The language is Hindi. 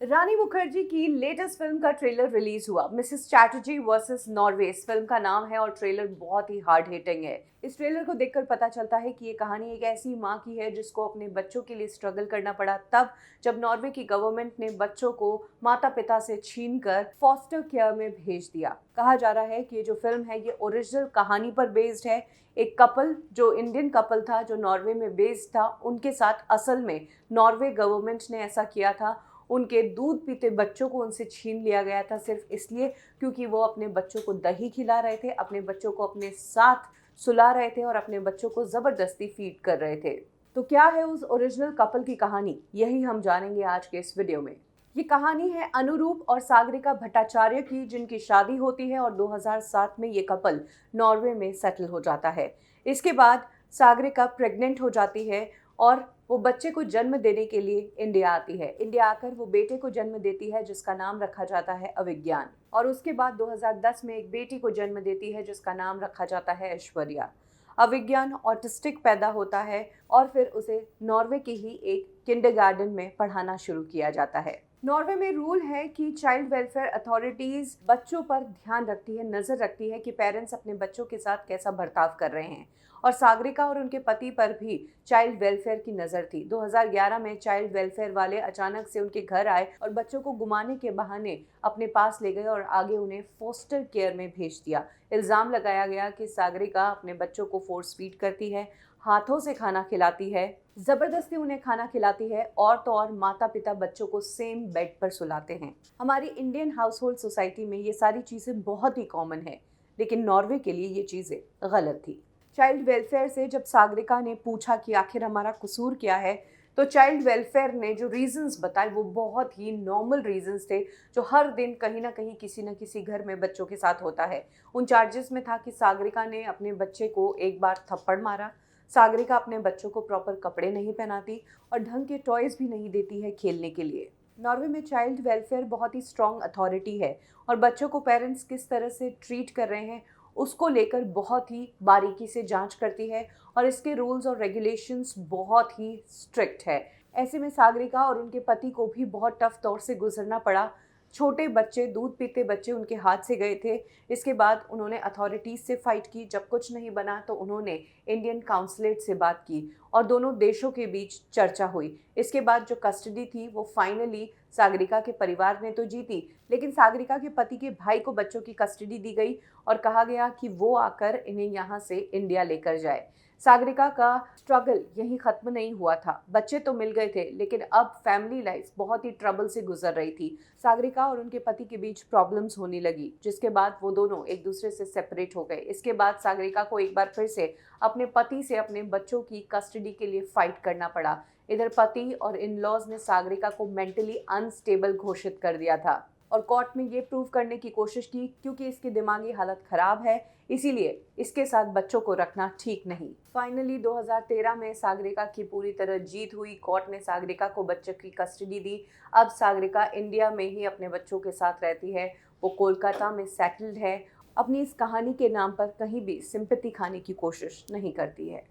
रानी मुखर्जी की लेटेस्ट फिल्म का ट्रेलर रिलीज हुआ। मिसेस चैटर्जी वर्सेस नॉर्वे इस फिल्म का नाम है और ट्रेलर बहुत ही हार्ड हिटिंग है। इस ट्रेलर को देखकर पता चलता है कि ये कहानी एक ऐसी माँ की है जिसको अपने बच्चों के लिए स्ट्रगल करना पड़ा तब जब नॉर्वे की गवर्नमेंट ने बच्चों को माता पिता से छीनकर फॉस्टर केयर में भेज दिया। कहा जा रहा है कि ये जो फिल्म है ये ओरिजिनल कहानी पर बेस्ड है। एक कपल जो इंडियन कपल था जो नॉर्वे में बेस्ड था, उनके साथ असल में नॉर्वे गवर्नमेंट ने ऐसा किया था। उनके दूध पीते बच्चों को उनसे छीन लिया गया था सिर्फ इसलिए क्योंकि वो अपने बच्चों को दही खिला रहे थे, अपने बच्चों को अपने साथ सुला रहे थे और अपने बच्चों को ज़बरदस्ती फीड कर रहे थे। तो क्या है उस ओरिजिनल कपल की कहानी, यही हम जानेंगे आज के इस वीडियो में। ये कहानी है अनुरूप और सागरिका भट्टाचार्य की, जिनकी शादी होती है और 2007 में ये कपल नॉर्वे में सेटल हो जाता है। इसके बाद सागरिका प्रेग्नेंट हो जाती है और वो बच्चे को जन्म देने के लिए इंडिया आती है। इंडिया आकर वो बेटे को जन्म देती है जिसका नाम रखा जाता है अविज्ञान, और उसके बाद 2010 में एक बेटी को जन्म देती है जिसका नाम रखा जाता है ऐश्वर्या। अविज्ञान ऑटिस्टिक पैदा होता है और फिर उसे नॉर्वे के ही एक किंडरगार्टन में पढ़ाना शुरू किया जाता है। नॉर्वे में रूल है कि चाइल्ड वेलफेयर अथॉरिटीज बच्चों पर ध्यान रखती है, नजर रखती है कि पेरेंट्स अपने बच्चों के साथ कैसा बर्ताव कर रहे हैं। और सागरिका और उनके पति पर भी चाइल्ड वेलफेयर की नज़र थी। 2011 में चाइल्ड वेलफेयर वाले अचानक से उनके घर आए और बच्चों को घुमाने के बहाने अपने पास ले गए और आगे उन्हें फोस्टर केयर में भेज दिया। इल्ज़ाम लगाया गया कि सागरिका अपने बच्चों को फोर्स फीड करती है, हाथों से खाना खिलाती है, ज़बरदस्ती उन्हें खाना खिलाती है और तो और माता पिता बच्चों को सेम बेड पर सुलाते हैं। हमारी इंडियन हाउस होल्ड सोसाइटी में ये सारी चीज़ें बहुत ही कॉमन है, लेकिन नॉर्वे के लिए ये चीज़ें गलत थी। चाइल्ड वेलफेयर से जब सागरिका ने पूछा कि आखिर हमारा कसूर क्या है, तो चाइल्ड वेलफेयर ने जो रीजंस बताए वो बहुत ही नॉर्मल रीजंस थे, जो हर दिन कहीं ना कहीं किसी न किसी घर में बच्चों के साथ होता है। उन चार्जेस में था कि सागरिका ने अपने बच्चे को एक बार थप्पड़ मारा, सागरिका अपने बच्चों को प्रॉपर कपड़े नहीं पहनाती और ढंग के टॉयज भी नहीं देती है खेलने के लिए। नॉर्वे में चाइल्ड वेलफेयर बहुत ही स्ट्रॉन्ग अथॉरिटी है और बच्चों को पेरेंट्स किस तरह से ट्रीट कर रहे हैं उसको लेकर बहुत ही बारीकी से जांच करती है और इसके रूल्स और रेगुलेशंस बहुत ही स्ट्रिक्ट है। ऐसे में सागरिका और उनके पति को भी बहुत टफ दौर से गुजरना पड़ा। छोटे बच्चे, दूध पीते बच्चे उनके हाथ से गए थे। इसके बाद उन्होंने अथॉरिटीज़ से फाइट की। जब कुछ नहीं बना तो उन्होंने इंडियन काउंसलेट से बात की और दोनों देशों के बीच चर्चा हुई। इसके बाद जो कस्टडी थी वो फाइनली सागरिका के परिवार ने तो जीती, लेकिन सागरिका के पति के भाई को बच्चों की कस्टडी दी गई और कहा गया कि वो आकर इन्हें यहाँ से इंडिया लेकर जाए। सागरिका का स्ट्रगल यहीं ख़त्म नहीं हुआ था। बच्चे तो मिल गए थे, लेकिन अब फैमिली लाइफ बहुत ही ट्रबल से गुजर रही थी। सागरिका और उनके पति के बीच प्रॉब्लम्स होने लगी, जिसके बाद वो दोनों एक दूसरे से सेपरेट हो गए। इसके बाद सागरिका को एक बार फिर से अपने पति से अपने बच्चों की कस्टडी के लिए फाइट करना पड़ा। इधर पति और इन लॉज ने सागरिका को मेंटली अनस्टेबल घोषित कर दिया था और कोर्ट में ये प्रूव करने की कोशिश की क्योंकि इसकी दिमागी हालत खराब है, इसीलिए इसके साथ बच्चों को रखना ठीक नहीं। फाइनली 2013 में सागरिका की पूरी तरह जीत हुई। कोर्ट ने सागरिका को बच्चे की कस्टडी दी। अब सागरिका इंडिया में ही अपने बच्चों के साथ रहती है। वो कोलकाता में सेटल्ड है। अपनी इस कहानी के नाम पर कहीं भी सिंपैथी खाने की कोशिश नहीं करती है।